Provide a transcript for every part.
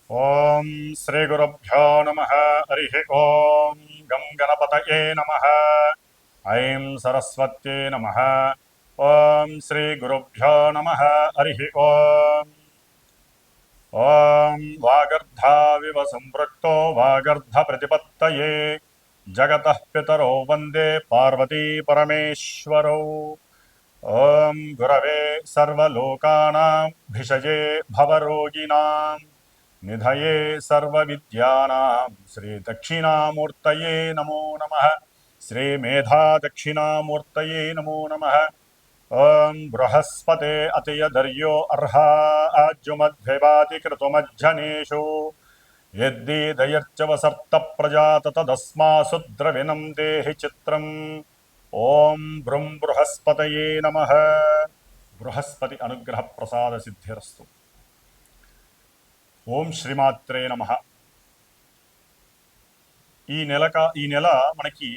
ఓం శ్రీ గురుభ్యో నమ. హరి ఓం గం గణపతయే నమ. ఐం సరస్వత్యే నమ. ఓం శ్రీ గురుభ్యో నమ. హరి ఓం. ఓం వాగర్ధావివ సంపృక్తో వాగర్ధ ప్రతిపత్తయే జగతః పితరో వందే పార్వతీ పరమేశ్వరౌ. ఓం గురవే సర్వలోకానాం భిషజే భవరోగిణాం నిధయే సర్వవిద్యానాం శ్రీ దక్షిణామూర్తయే నమో నమః. శ్రీ మేధా దక్షిణామూర్తయే నమో నమః. ఓం బృహస్పతే అతియధర్యో అర్హా ఆజ్యుమద్విభాతి క్రతుమజ్జనేషు యద్దీదయర్చవసర్త ప్రజాత తదస్మాసు ద్రవిణం దేహి చిత్రం. ఓం బృం బృహస్పతయే నమః. బృహస్పతి అనుగ్రహ ప్రసాద సిద్ధిరస్తు. ఓం శ్రీమాత్రే నమః. ఈ నెల మనకి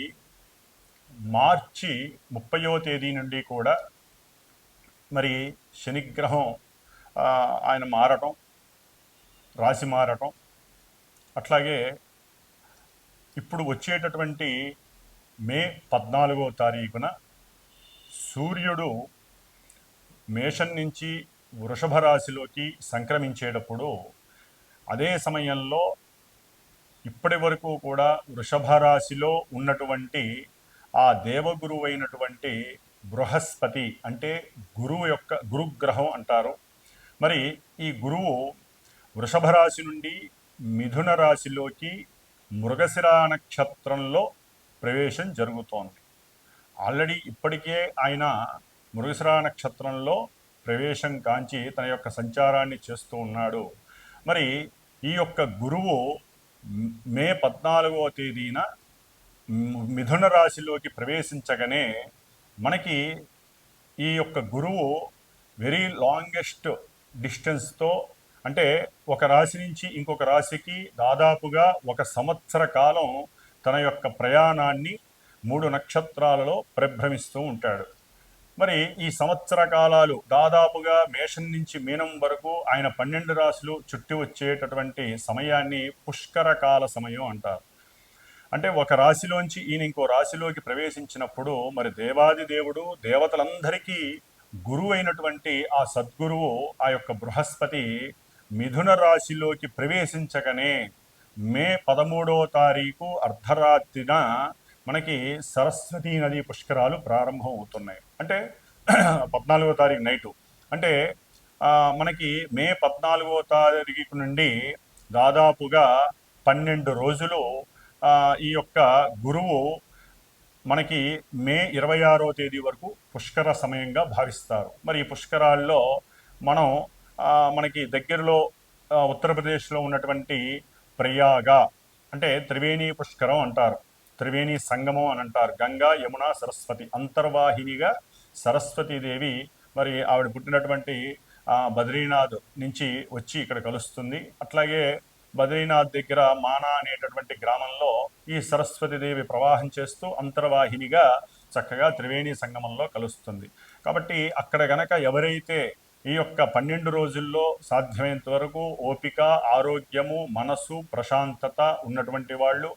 మార్చి 30వ తేదీ నుండి కూడా మరి శనిగ్రహం ఆయన మారటం, రాశి మారటం, అట్లాగే ఇప్పుడు వచ్చేటటువంటి మే 14వ తారీఖున సూర్యుడు మేషం నుంచి వృషభ రాశిలోకి సంక్రమించేటప్పుడు, అదే సమయంలో ఇప్పటి వరకు కూడా వృషభ రాశిలో ఉన్నటువంటి ఆ దేవగురువు అయినటువంటి బృహస్పతి, అంటే గురువు యొక్క గురుగ్రహం అంటారు. మరి ఈ గురువు వృషభ రాశి నుండి మిథున రాశిలోకి మృగశిర నక్షత్రంలో ప్రవేశం జరుగుతోంది. ఆల్రెడీ ఇప్పటికే ఆయన మృగశిర నక్షత్రంలో ప్రవేశం కాంచి తన యొక్క సంచారాన్ని చేస్తూ ఉన్నాడు. మరి ఈ యొక్క గురువు మే 14వ తేదీన మిథున రాశిలోకి ప్రవేశించగానే మనకి ఈ యొక్క గురువు వెరీ లాంగెస్ట్ డిస్టెన్స్తో, అంటే ఒక రాశి నుంచి ఇంకొక రాశికి దాదాపుగా 1 సంవత్సర కాలం తన యొక్క ప్రయాణాన్ని 3 నక్షత్రాలలో పరిభ్రమిస్తూ ఉంటాడు. మరి ఈ సంవత్సర కాలాలు దాదాపుగా మేషం నుంచి మీనం వరకు ఆయన 12 రాశులు చుట్టి వచ్చేటటువంటి సమయాన్ని పుష్కర కాల సమయం అంటారు. అంటే ఒక రాశిలోంచి ఈయన ఇంకో రాశిలోకి ప్రవేశించినప్పుడు మరి దేవాది దేవుడు దేవతలందరికీ గురువు అయినటువంటి ఆ సద్గురువు ఆ యొక్క బృహస్పతి మిథున రాశిలోకి ప్రవేశించగానే మే 13వ తారీఖు అర్ధరాత్రిన మనకి సరస్వతీ నది పుష్కరాలు ప్రారంభం అవుతున్నాయి. అంటే 14వ తారీఖు నైటు, అంటే మనకి మే 14వ తారీఖు నుండి దాదాపుగా 12 రోజులు ఈ యొక్క గురువు మనకి మే 26వ తేదీ వరకు పుష్కర సమయంగా భావిస్తారు. మరి ఈ పుష్కరాల్లో మనం మనకి దగ్గరలో ఉత్తరప్రదేశ్లో ఉన్నటువంటి ప్రయాగ, అంటే త్రివేణి పుష్కరం అంటారు, త్రివేణి సంగమం అని అంటారు. గంగా యమున సరస్వతి అంతర్వాహినిగా సరస్వతీదేవి మరి ఆవిడ పుట్టినటువంటి బద్రీనాథ్ నుంచి వచ్చి ఇక్కడ కలుస్తుంది. అట్లాగే బద్రీనాథ్ దగ్గర మానా అనేటటువంటి గ్రామంలో ఈ సరస్వతీదేవి ప్రవాహం చేస్తూ అంతర్వాహినిగా చక్కగా త్రివేణి సంగమంలో కలుస్తుంది. కాబట్టి అక్కడ గనక ఎవరైతే ఈ యొక్క 12 రోజుల్లో సాధ్యమైనంత వరకు ఓపిక, ఆరోగ్యము, మనసు, ప్రశాంతత ఉన్నటువంటి వాళ్ళు,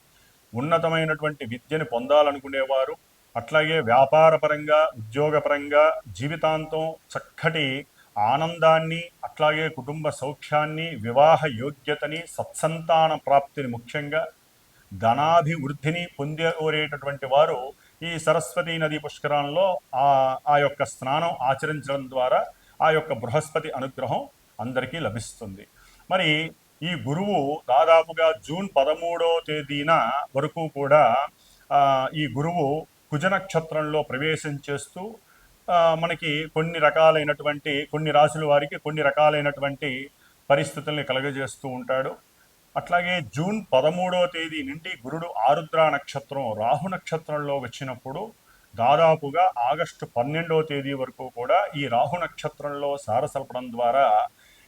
ఉన్నతమైనటువంటి విద్యను పొందాలనుకునేవారు, అట్లాగే వ్యాపారపరంగా, ఉద్యోగపరంగా జీవితాంతం చక్కటి ఆనందాన్ని, అట్లాగే కుటుంబ సౌఖ్యాన్ని, వివాహ యోగ్యతని, సత్సంతాన ప్రాప్తిని, ముఖ్యంగా ధనాభివృద్ధిని పొందేటటువంటి వారు ఈ సరస్వతీ నది పుష్కరంలో ఆ యొక్క స్నానం ఆచరించడం ద్వారా ఆ యొక్క బృహస్పతి అనుగ్రహం అందరికీ లభిస్తుంది. మరి ఈ గురువు దాదాపుగా జూన్ 13వ తేదీన వరకు కూడా ఈ గురువు కుజ నక్షత్రంలో ప్రవేశం చేస్తూ మనకి కొన్ని రాశుల వారికి కొన్ని రకాలైనటువంటి పరిస్థితుల్ని కలుగజేస్తూ ఉంటాడు. అట్లాగే జూన్ 13వ తేదీ నుండి గురుడు ఆరుద్ర నక్షత్రం, రాహు నక్షత్రంలో వచ్చినప్పుడు దాదాపుగా ఆగస్టు 12వ తేదీ వరకు కూడా ఈ రాహు నక్షత్రంలో సారసల్పడం ద్వారా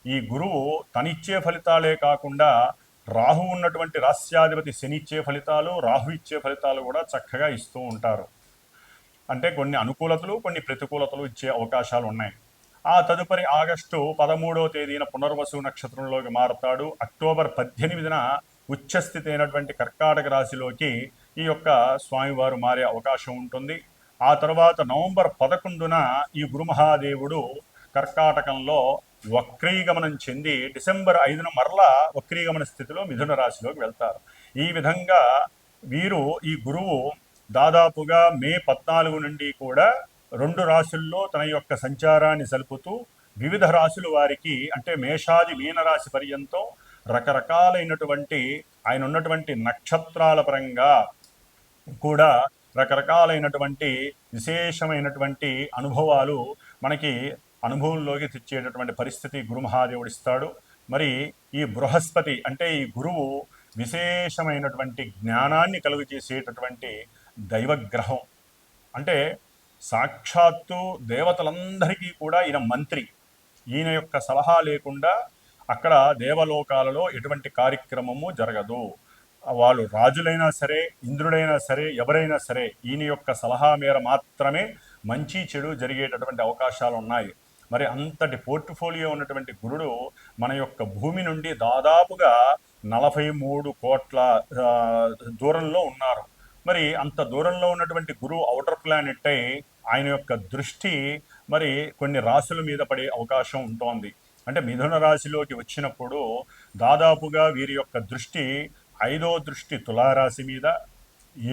ఈ గురువు తనిచ్చే ఫలితాలే కాకుండా రాహు ఉన్నటువంటి రాస్యాధిపతి శని ఇచ్చే ఫలితాలు, రాహు ఇచ్చే ఫలితాలు కూడా చక్కగా ఇస్తూ ఉంటారు. అంటే కొన్ని అనుకూలతలు, కొన్ని ప్రతికూలతలు ఇచ్చే అవకాశాలు ఉన్నాయి. ఆ తదుపరి ఆగస్టు 13వ తేదీన పునర్వసు నక్షత్రంలోకి మారతాడు. అక్టోబర్ 18న ఉచ్చస్థితి అయినటువంటి కర్కాటక రాశిలోకి ఈ యొక్క స్వామివారు మారే అవకాశం ఉంటుంది. ఆ తర్వాత నవంబర్ 11న ఈ గురుమహాదేవుడు కర్కాటకంలో వక్రీగమనం చెంది డిసెంబర్ 5న మరలా వక్రీగమన స్థితిలో మిథున రాశిలోకి వెళ్తారు. ఈ విధంగా వీరు ఈ గురువు దాదాపుగా మే 14 నుండి కూడా 2 రాశుల్లో తన యొక్క సంచారాన్ని సలుపుతూ వివిధ రాశుల వారికి అంటే మేషాది మీనరాశి పర్యంతం రకరకాలైనటువంటి ఆయన ఉన్నటువంటి నక్షత్రాల పరంగా కూడా రకరకాలైనటువంటి విశేషమైనటువంటి అనుభవాలు మనకి అనుభవంలోకి తెచ్చేటటువంటి పరిస్థితి గురుమహాదేవుడిస్తాడు. మరి ఈ బృహస్పతి అంటే ఈ గురువు విశేషమైనటువంటి జ్ఞానాన్ని కలుగు చేసేటటువంటి దైవగ్రహం. అంటే సాక్షాత్తు దేవతలందరికీ కూడా ఈయన మంత్రి. ఈయన యొక్క సలహా లేకుండా అక్కడ దేవలోకాలలో ఎటువంటి కార్యక్రమము జరగదు. వాళ్ళు రాజులైనా సరే, ఇంద్రుడైనా సరే, ఎవరైనా సరే ఈయన యొక్క సలహా మేర మాత్రమే మంచి చెడు జరిగేటటువంటి అవకాశాలు ఉన్నాయి. మరి అంతటి పోర్ట్ఫోలియో ఉన్నటువంటి గురుడు మన యొక్క భూమి నుండి దాదాపుగా 43 కోట్ల దూరంలో ఉన్నారు. మరి అంత దూరంలో ఉన్నటువంటి గురువు ఔటర్ ప్లానెట్ అయి ఆయన యొక్క దృష్టి మరి కొన్ని రాశుల మీద పడే అవకాశం ఉంటోంది. అంటే మిథున రాశిలోకి వచ్చినప్పుడు దాదాపుగా వీరి యొక్క దృష్టి 5వ దృష్టి తులారాశి మీద,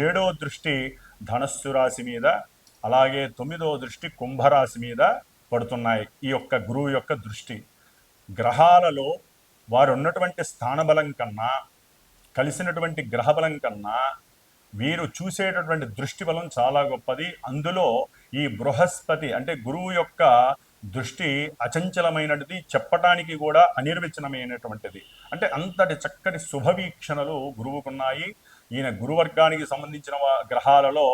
7వ దృష్టి ధనస్సు రాశి మీద, అలాగే 9వ దృష్టి కుంభరాశి మీద పడుతున్నాయి. ఈ యొక్క గురువు యొక్క దృష్టి గ్రహాలలో వారు ఉన్నటువంటి స్థానబలం కన్నా, కలిసినటువంటి గ్రహబలం కన్నా వీరు చూసేటటువంటి దృష్టి బలం చాలా గొప్పది. అందులో ఈ బృహస్పతి అంటే గురువు యొక్క దృష్టి అచంచలమైనది, చెప్పటానికి కూడా అనిర్వచనమైనటువంటిది. అంటే అంతటి చక్కటి శుభవీక్షణలు గురువుకున్నాయి. ఈయన గురువర్గానికి సంబంధించిన గ్రహాలలో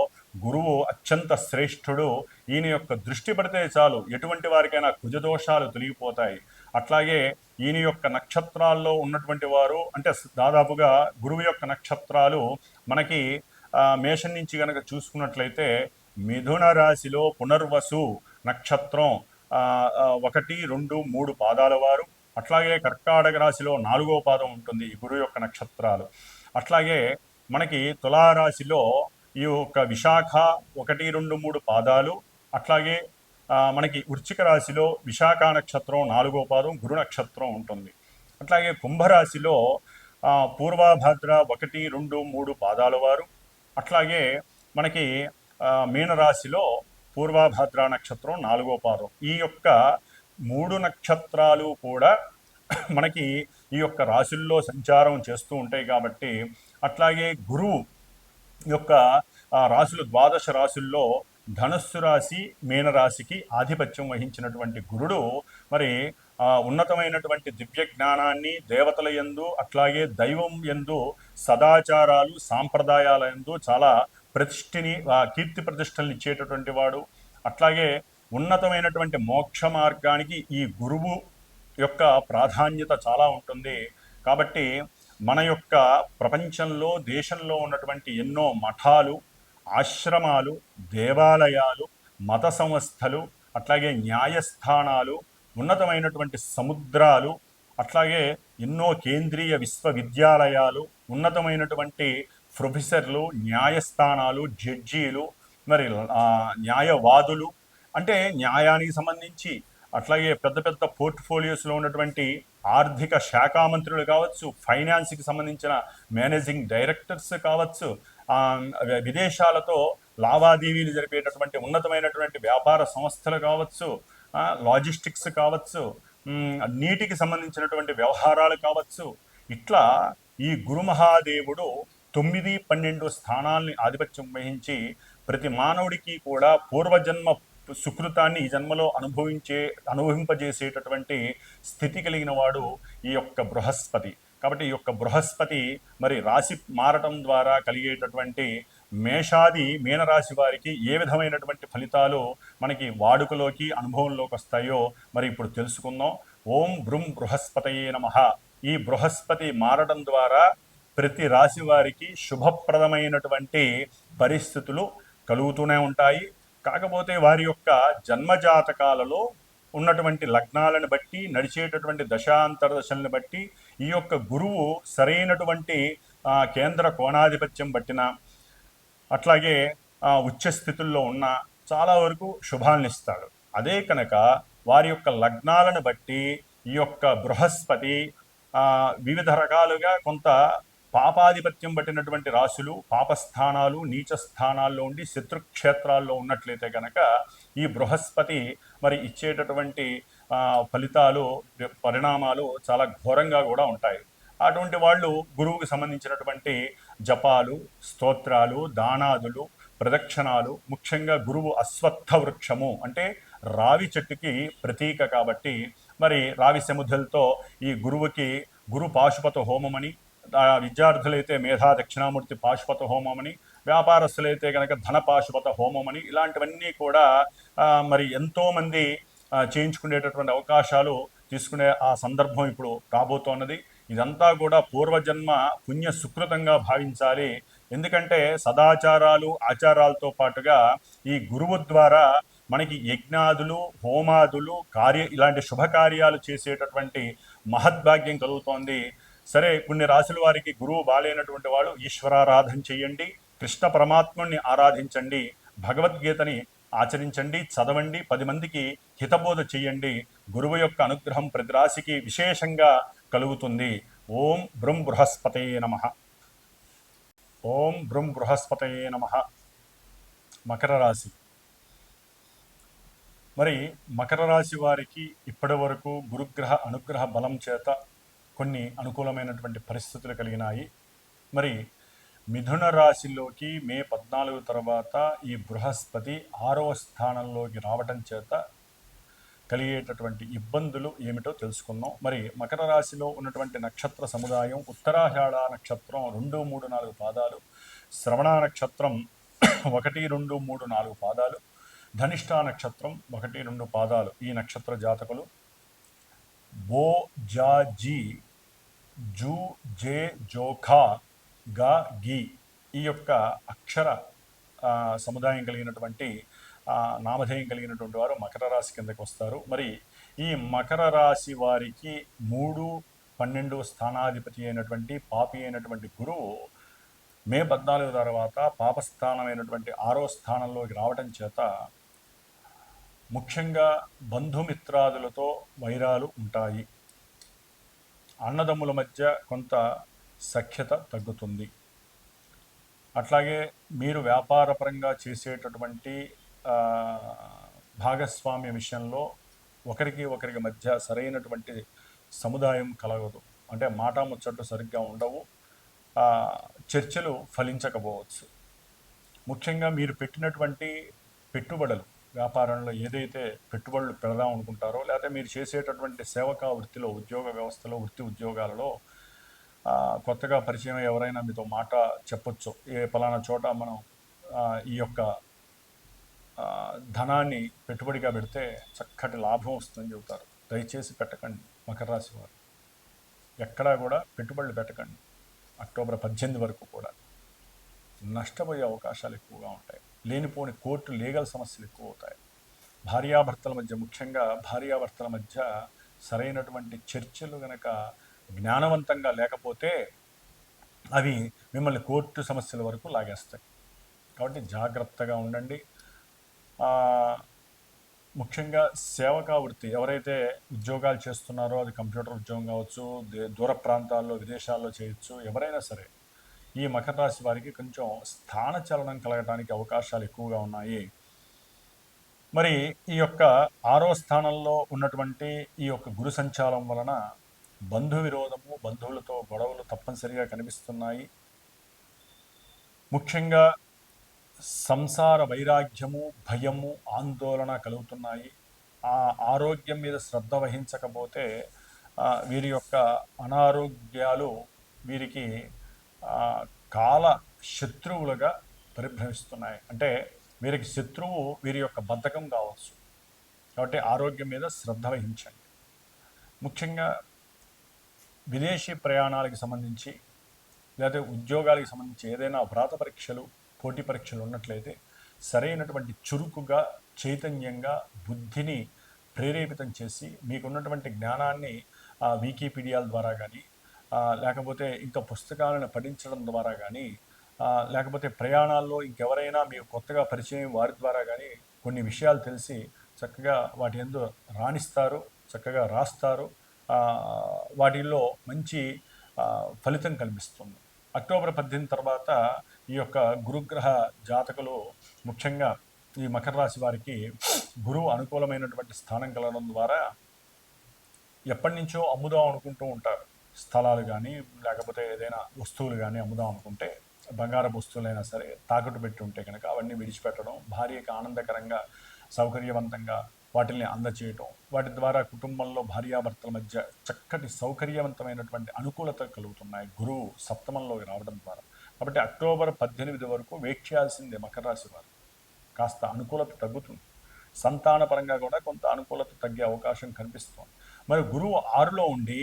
గురువు అత్యంత శ్రేష్ఠుడు. ఈయన యొక్క దృష్టి పడితే చాలు ఎటువంటి వారికైనా కుజదోషాలు తొలగిపోతాయి. అట్లాగే ఈయన యొక్క నక్షత్రాల్లో ఉన్నటువంటి వారు అంటే దాదాపుగా గురువు యొక్క నక్షత్రాలు మనకి మేషం నుంచి కనుక చూసుకున్నట్లయితే మిథున రాశిలో పునర్వసు నక్షత్రం 1, 2, 3 పాదాల వారు, అట్లాగే కర్కాటక రాశిలో 4వ పాదం ఉంటుంది ఈ గురువు యొక్క నక్షత్రాలు. అట్లాగే మనకి తులారాశిలో ఈ యొక్క విశాఖ 1, 2, 3 పాదాలు, అట్లాగే మనకి వృశ్చిక రాశిలో విశాఖ నక్షత్రం 4వ పాదం గురు నక్షత్రం ఉంటుంది. అట్లాగే కుంభరాశిలో పూర్వభద్ర 1, 2, 3 పాదాల వారు, అట్లాగే మనకి మీనరాశిలో పూర్వభద్ర నక్షత్రం 4వ పాదం. ఈ యొక్క 3 నక్షత్రాలు కూడా మనకి ఈ యొక్క రాశుల్లో సంచారం చేస్తూ ఉంటాయి కాబట్టి, అట్లాగే గురువు యొక్క రాశులు 12 రాశుల్లో ధనస్సు రాశి మీనరాశికి ఆధిపత్యం వహించినటువంటి గురుడు మరి ఉన్నతమైనటువంటి దివ్య జ్ఞానాన్ని దేవతల యందు, అట్లాగే దైవం యందు, సదాచారాలు సాంప్రదాయాల యందు చాలా ప్రతిష్ఠిని కీర్తి ప్రతిష్టలను ఇచ్చేటటువంటి వాడు. అట్లాగే ఉన్నతమైనటువంటి మోక్ష మార్గానికి ఈ గురువు యొక్క ప్రాధాన్యత చాలా ఉంటుంది. కాబట్టి మన యొక్క ప్రపంచంలో దేశంలో ఉన్నటువంటి ఎన్నో మఠాలు, ఆశ్రమాలు, దేవాలయాలు, మత సంస్థలు, అట్లాగే న్యాయస్థానాలు, ఉన్నతమైనటువంటి సముద్రాలు, అట్లాగే ఎన్నో కేంద్రీయ విశ్వవిద్యాలయాలు, ఉన్నతమైనటువంటి ప్రొఫెసర్లు, న్యాయస్థానాలు, జడ్జీలు, మరి న్యాయవాదులు అంటే న్యాయానికి సంబంధించి, అట్లాగే పెద్ద పెద్ద పోర్ట్ఫోలియోస్లో ఉన్నటువంటి ఆర్థిక శాఖ మంత్రులు కావచ్చు, ఫైనాన్స్కి సంబంధించిన మేనేజింగ్ డైరెక్టర్స్ కావచ్చు, విదేశాలతో లావాదేవీలు జరిపేటటువంటి ఉన్నతమైనటువంటి వ్యాపార సంస్థలు కావచ్చు, లాజిస్టిక్స్ కావచ్చు, నీటికి సంబంధించినటువంటి వ్యవహారాలు కావచ్చు. ఇట్లా ఈ గురుమహాదేవుడు 9, 12 స్థానాల్ని ఆధిపత్యం వహించి ప్రతి మానవుడికి కూడా పూర్వజన్మ సుకృతాన్ని ఈ జన్మలో అనుభవింపజేసేటటువంటి స్థితి కలిగిన వాడు ఈ యొక్క బృహస్పతి. కాబట్టి ఈ యొక్క బృహస్పతి మరి రాశి మారటం ద్వారా కలిగేటటువంటి మేషాది మీనరాశి వారికి ఏ విధమైనటువంటి ఫలితాలు మనకి వాడుకలోకి అనుభవంలోకి వస్తాయో మరి ఇప్పుడు తెలుసుకుందాం. ఓం బృం బృహస్పతయే నమః. ఈ బృహస్పతి మారడం ద్వారా ప్రతి రాశి వారికి శుభప్రదమైనటువంటి పరిస్థితులు కలుగుతూనే ఉంటాయి. కాకపోతే వారి యొక్క జన్మజాతకాలలో ఉన్నటువంటి లగ్నాలను బట్టి, నడిచేటటువంటి దశాంతర దశలను బట్టి ఈ యొక్క గురువు సరైనటువంటి కేంద్ర కోణాధిపత్యం బట్టిన, అట్లాగే ఉచ్చ స్థితుల్లో ఉన్న చాలా వరకు శుభాలను ఇస్తాడు. అదే కనుక వారి యొక్క లగ్నాలను బట్టి ఈ యొక్క బృహస్పతి వివిధ రకాలుగా కొంత పాపాధిపత్యం పట్టినటువంటి రాశులు, పాపస్థానాలు, నీచ స్థానాల్లో ఉండి శత్రుక్షేత్రాల్లో ఉన్నట్లయితే కనుక ఈ బృహస్పతి మరి ఇచ్చేటటువంటి ఫలితాలు, పరిణామాలు చాలా ఘోరంగా కూడా ఉంటాయి. అటువంటి వాళ్ళు గురువుకు సంబంధించినటువంటి జపాలు, స్తోత్రాలు, దానాదులు, ప్రదక్షిణాలు, ముఖ్యంగా గురువు అశ్వత్థ వృక్షము అంటే రావి చెట్టుకి ప్రతీక కాబట్టి మరి రావి సముద్రులతో ఈ గురువుకి గురు పాశుపత హోమమని, విద్యార్థులైతే మేధా దక్షిణామూర్తి పాశుపత హోమమని, వ్యాపారస్తులైతే కనుక ధన పాశుపత హోమమని, ఇలాంటివన్నీ కూడా మరి ఎంతోమంది చేయించుకునేటటువంటి అవకాశాలు తీసుకునే ఆ సందర్భం ఇప్పుడు రాబోతోన్నది. ఇదంతా కూడా పూర్వజన్మ పుణ్య సుకృతంగా భావించాలి. ఎందుకంటే సదాచారాలు, ఆచారాలతో పాటుగా ఈ గురువు ద్వారా మనకి యజ్ఞాదులు, హోమాదులు, ఇలాంటి శుభకార్యాలు చేసేటటువంటి మహద్భాగ్యం కలుగుతోంది. సరే, కొన్ని రాశుల వారికి గురువు బాలేనటువంటి వాళ్ళు ఈశ్వరారాధన చెయ్యండి, కృష్ణ పరమాత్ముని ఆరాధించండి, భగవద్గీతని ఆచరించండి, చదవండి, 10 మందికి హితబోధ చెయ్యండి. గురువు యొక్క అనుగ్రహం ప్రతి రాశికి విశేషంగా కలుగుతుంది. ఓం బ్రహ్మ బృహస్పతయే నమః. ఓం బ్రహ్మ బృహస్పతయే నమః. మకర రాశి. మరి మకర రాశి వారికి ఇప్పటి వరకు గురుగ్రహ అనుగ్రహ బలం చేత కొన్ని అనుకూలమైనటువంటి పరిస్థితులు కలిగినాయి. మరి మిథున రాశిలోకి మే 14 తర్వాత ఈ బృహస్పతి 6వ స్థానంలోకి రావటం చేత కలిగేటటువంటి ఇబ్బందులు ఏమిటో తెలుసుకుందాం. మరి మకర రాశిలో ఉన్నటువంటి నక్షత్ర సముదాయం ఉత్తరాషాఢ నక్షత్రం 2, 3, 4 పాదాలు, శ్రవణ నక్షత్రం 1, 2, 3, 4 పాదాలు, ధనిష్ఠ నక్షత్రం 1, 2 పాదాలు. ఈ నక్షత్ర జాతకులు బో, జా, జీ, జూ, జే, జోఖా, గా, గి ఈ యొక్క అక్షర సముదాయం కలిగినటువంటి నామధేయం కలిగినటువంటి వారు మకర రాశి కిందకి వస్తారు. మరి ఈ మకర రాశి వారికి 3, 12 స్థానాధిపతి అయినటువంటి పాపి అయినటువంటి గురువు మే 14 తర్వాత పాపస్థానమైనటువంటి 6వ స్థానంలోకి రావటం చేత ముఖ్యంగా బంధుమిత్రాదులతో వైరాలు ఉంటాయి. అన్నదమ్ముల మధ్య కొంత సఖ్యత తగ్గుతుంది. అట్లాగే మీరు వ్యాపారపరంగా చేసేటటువంటి భాగస్వామ్య విషయంలో ఒకరికి మధ్య సరైనటువంటి సముదాయం కలగదు. అంటే మాట ముచ్చట్లు సరిగ్గా ఉండవు, చర్చలు ఫలించకపోవచ్చు. ముఖ్యంగా మీరు పెట్టినటువంటి పెట్టుబడులు, వ్యాపారంలో ఏదైతే పెట్టుబడులు పెడదాం అనుకుంటారో, లేకపోతే మీరు చేసేటటువంటి సేవకా వృత్తిలో, ఉద్యోగ వ్యవస్థలో, వృత్తి ఉద్యోగాలలో కొత్తగా పరిచయం ఎవరైనా మీతో మాట చెప్పొచ్చు, ఏ పలానా చోట మనం ఈ యొక్క ధనాన్ని పెట్టుబడిగా పెడితే చక్కటి లాభం వస్తుందని చెబుతారు. దయచేసి పెట్టకండి మకర రాశి వారు. ఎక్కడా కూడా పెట్టుబడులు పెట్టకండి. అక్టోబర్ 18 వరకు కూడా నష్టపోయే అవకాశాలు ఎక్కువగా ఉంటాయి. లేనిపోని కోర్టు లీగల్ సమస్యలు ఎక్కువ అవుతాయి. భార్యాభర్తల మధ్య, ముఖ్యంగా భార్యాభర్తల మధ్య సరైనటువంటి చర్చలు గనక జ్ఞానవంతంగా లేకపోతే అవి మిమ్మల్ని కోర్టు సమస్యల వరకు లాగేస్తాయి. కాబట్టి జాగ్రత్తగా ఉండండి. ముఖ్యంగా సేవకా వృత్తి ఎవరైతే ఉద్యోగాలు చేస్తున్నారో, అది కంప్యూటర్ ఉద్యోగం కావచ్చు, దూర ప్రాంతాల్లో, విదేశాల్లో చేయొచ్చు, ఎవరైనా సరే ఈ మకర రాశి వారికి కొంచెం స్థానచలనం కలగడానికి అవకాశాలు ఎక్కువగా ఉన్నాయి. మరి ఈ యొక్క 6వ స్థానంలో ఉన్నటువంటి ఈ యొక్క గురు సంచారం వలన బంధు విరోధము, బంధువులతో గొడవలు తప్పనిసరిగా కనిపిస్తున్నాయి. ముఖ్యంగా సంసార వైరాగ్యము, భయము, ఆందోళన కలుగుతున్నాయి. ఆ ఆరోగ్యం మీద శ్రద్ధ వహించకపోతే వీరి యొక్క అనారోగ్యాలు వీరికి కాల శత్రువులుగా పరిభ్రమిస్తున్నాయి. అంటే వీరికి శత్రువు వీరి యొక్క బద్ధకం కావచ్చు. కాబట్టి ఆరోగ్యం మీద శ్రద్ధ వహించండి. ముఖ్యంగా విదేశీ ప్రయాణాలకు సంబంధించి, లేదా ఉద్యోగాలకు సంబంధించి ఏదైనా వ్రాత పరీక్షలు, పోటీ పరీక్షలు ఉన్నట్లయితే సరైనటువంటి చురుకుగా, చైతన్యంగా, బుద్ధిని ప్రేరేపితం చేసి మీకున్నటువంటి జ్ఞానాన్ని వికీపీడియాల ద్వారా కానీ లేకపోతే ఇంకా పుస్తకాలను పఠించడం ద్వారా కానీ లేకపోతే ప్రయాణాల్లో ఇంకెవరైనా మీకు కొత్తగా పరిచయం వారి ద్వారా కానీ కొన్ని విషయాలు తెలిసి చక్కగా వాటి యందు రాణిస్తారు, చక్కగా రాస్తారు. వాటిల్లో మంచి ఫలితం కనిపిస్తుంది. అక్టోబర్ 18 తర్వాత ఈ యొక్క గురుగ్రహ జాతకులు ముఖ్యంగా ఈ మకర రాశి వారికి గురువు అనుకూలమైనటువంటి స్థానం కలగడం ద్వారా ఎప్పటి నుంచో అమ్ముదాం అనుకుంటూ ఉంటారు. స్థలాలు కానీ లేకపోతే ఏదైనా వస్తువులు కానీ అమ్ముదాం అనుకుంటే, బంగారపు వస్తువులైనా సరే తాకట్టు పెట్టి ఉంటే కనుక అవన్నీ విడిచిపెట్టడం, భార్యకి ఆనందకరంగా సౌకర్యవంతంగా వాటిని అందచేయటం, వాటి ద్వారా కుటుంబంలో భార్యాభర్తల మధ్య చక్కటి సౌకర్యవంతమైనటువంటి అనుకూలత కలుగుతున్నాయి గురువు సప్తమంలోకి రావడం ద్వారా. కాబట్టి అక్టోబర్ 18 వరకు వెయిట్ చేయాల్సిందే మకర రాశి వారు. కాస్త అనుకూలత తగ్గుతుంది. సంతానపరంగా కూడా కొంత అనుకూలత తగ్గే అవకాశం కనిపిస్తుంది. మరి గురువు 6లో ఉండి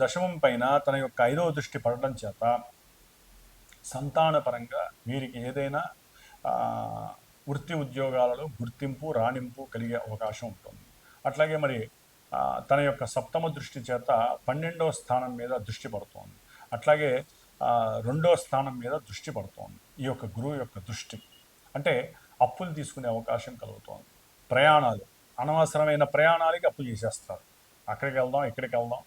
దశమం పైన తన యొక్క 5వ దృష్టి పడడం చేత సంతానపరంగా వీరికి ఏదైనా వృత్తి ఉద్యోగాలలో గుర్తింపు రాణింపు కలిగే అవకాశం ఉంటుంది. అట్లాగే మరి తన యొక్క సప్తమ దృష్టి చేత 12వ స్థానం మీద దృష్టి పడుతోంది. అట్లాగే 2వ స్థానం మీద దృష్టి పడుతోంది. ఈ యొక్క గురువు యొక్క దృష్టి అంటే అప్పులు తీసుకునే అవకాశం కలుగుతోంది. ప్రయాణాలు, అనవసరమైన ప్రయాణాలకి అప్పు చేసేస్తారు. అక్కడికి వెళ్దాం, ఇక్కడికి వెళ్దాం,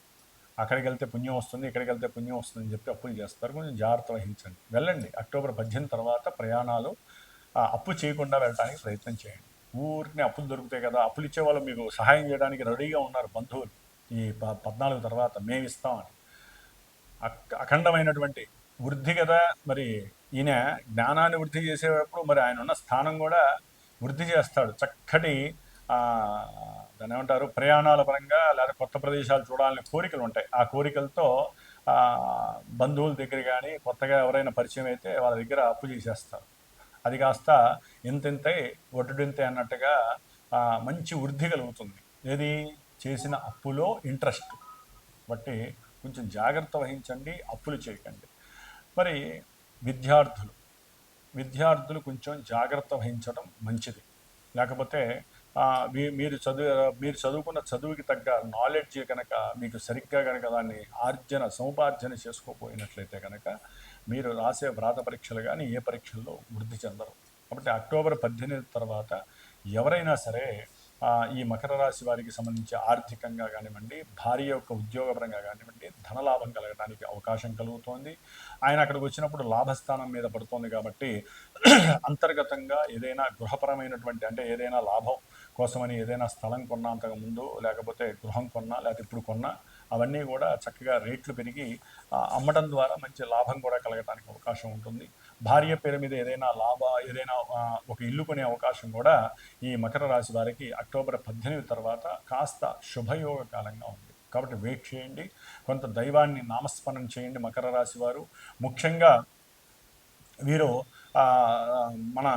అక్కడికి వెళ్తే పుణ్యం వస్తుంది, ఇక్కడికి వెళ్తే పుణ్యం వస్తుంది అని చెప్పి అప్పులు చేస్తారు. కొంచెం జాగ్రత్త వహించండి. వెళ్ళండి. అక్టోబర్ 18 తర్వాత ప్రయాణాలు అప్పు చేయకుండా వెళ్ళడానికి ప్రయత్నం చేయండి. ఊరిని అప్పులు దొరుకుతాయి కదా, అప్పులు ఇచ్చే వాళ్ళు మీకు సహాయం చేయడానికి రెడీగా ఉన్నారు బంధువులు. ఈ 14 తర్వాత మేము ఇస్తామని. అఖండమైనటువంటి వృద్ధి కదా. మరి ఈయన జ్ఞానాన్ని వృద్ధి చేసేటప్పుడు మరి ఆయన ఉన్న స్థానం కూడా వృద్ధి చేస్తాడు. చక్కటి దాన్ని ఏమంటారు, ప్రయాణాల పరంగా లేదా కొత్త ప్రదేశాలు చూడాలని కోరికలు ఉంటాయి. ఆ కోరికలతో బంధువుల దగ్గర కానీ కొత్తగా ఎవరైనా పరిచయం అయితే వాళ్ళ దగ్గర అప్పు చేసేస్తారు. అది కాస్త ఇంతింతై ఒడ్డుడింతే అన్నట్టుగా మంచి వృద్ధి కలుగుతుంది. ఏది చేసిన అప్పులో ఇంట్రెస్ట్ బట్టి కొంచెం జాగ్రత్త వహించండి, అప్పులు చేయకండి. మరి విద్యార్థులు కొంచెం జాగ్రత్త వహించడం మంచిది. లేకపోతే మీరు చదువుకున్న చదువుకి తగ్గ నాలెడ్జ్ కనుక మీకు సరిగ్గా కనుక దాన్ని సముపార్జన చేసుకోపోయినట్లయితే కనుక మీరు రాసే వ్రాత పరీక్షలు కానీ ఏ పరీక్షల్లో వృద్ధి చెందరు. కాబట్టి అక్టోబర్ 18 తర్వాత ఎవరైనా సరే ఈ మకర రాశి వారికి సంబంధించి ఆర్థికంగా కానివ్వండి, భార్య యొక్క ఉద్యోగపరంగా కానివ్వండి, ధనలాభం కలగడానికి అవకాశం కలుగుతోంది. ఆయన అక్కడికి వచ్చినప్పుడు లాభస్థానం మీద పడుతోంది కాబట్టి అంతర్గతంగా ఏదైనా గృహపరమైనటువంటి అంటే ఏదైనా లాభం కోసమని ఏదైనా స్థలం కొన్నా అంతకుముందు, లేకపోతే గృహం కొన్నా, లేకపోతే ఇప్పుడు కొన్నా, అవన్నీ కూడా చక్కగా రేట్లు పెరిగి అమ్మడం ద్వారా మంచి లాభం కూడా కలగడానికి అవకాశం ఉంటుంది. భార్య పేరు మీద ఏదైనా ఒక ఇల్లు కొనే అవకాశం కూడా ఈ మకర రాశి వారికి అక్టోబర్ 18 తర్వాత కాస్త శుభయోగ కాలంగా ఉంది. కాబట్టి వెయిట్ చేయండి. కొంత దైవాన్ని నామస్మరణ చేయండి మకర రాశి వారు. ముఖ్యంగా వీరు మన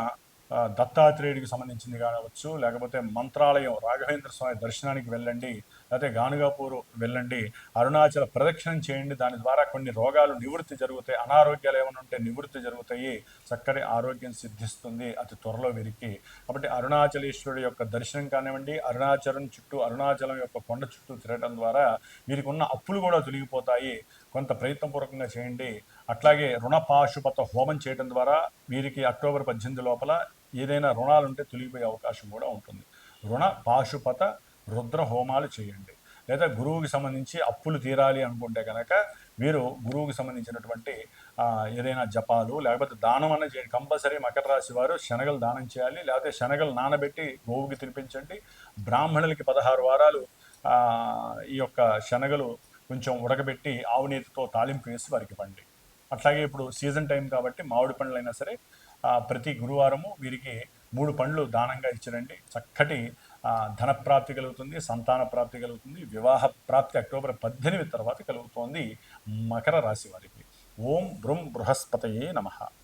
దత్తాత్రేయుడికి సంబంధించింది కావచ్చు, లేకపోతే మంత్రాలయం రాఘవేంద్ర స్వామి దర్శనానికి వెళ్ళండి, లేకపోతే గానుగాపూర్ వెళ్ళండి, అరుణాచల ప్రదక్షిణం చేయండి. దాని ద్వారా కొన్ని రోగాలు నివృత్తి జరుగుతాయి, అనారోగ్యాలు ఏమైనా ఉంటే నివృత్తి జరుగుతాయి, చక్కటి ఆరోగ్యం సిద్ధిస్తుంది అతి త్వరలో వీరికి. కాబట్టి అరుణాచలేశ్వరుడు యొక్క దర్శనం కానివ్వండి, అరుణాచలం యొక్క కొండ చుట్టూ తిరగడం ద్వారా వీరికి ఉన్న అప్పులు కూడా తొలగిపోతాయి. కొంత ప్రయత్నపూర్వకంగా చేయండి. అట్లాగే రుణపాశుపత హోమం చేయడం ద్వారా వీరికి అక్టోబర్ 18 లోపల ఏదైనా రుణాలు ఉంటే తొలగిపోయే అవకాశం కూడా ఉంటుంది. రుణ పాశుపత రుద్ర హోమాలు చేయండి. లేదా గురువుకి సంబంధించి అప్పులు తీరాలి అనుకుంటే కనుక వీరు గురువుకి సంబంధించినటువంటి ఏదైనా జపాలు లేకపోతే దానం అన్న చేయండి. కంపల్సరీ మకర రాశి వారు శనగలు దానం చేయాలి, లేకపోతే శనగలు నానబెట్టి గోవుకి తినిపించండి. బ్రాహ్మణులకి 16 వారాలు ఈ యొక్క శనగలు కొంచెం ఉడకబెట్టి ఆవు నీతితో తాలింపు వేసి వారికి ఇవ్వండి. అట్లాగే ఇప్పుడు సీజన్ టైం కాబట్టి మామిడి పండ్లు అయినా సరే ప్రతి గురువారము వీరికి 3 పండ్లు దానంగా ఇచ్చిరండి. చక్కటి ధనప్రాప్తి కలుగుతుంది, సంతాన ప్రాప్తి కలుగుతుంది, వివాహ ప్రాప్తి అక్టోబర్ 18 తర్వాత కలుగుతోంది మకర రాశి వారికి. ఓం బృం బృహస్పతయే నమః.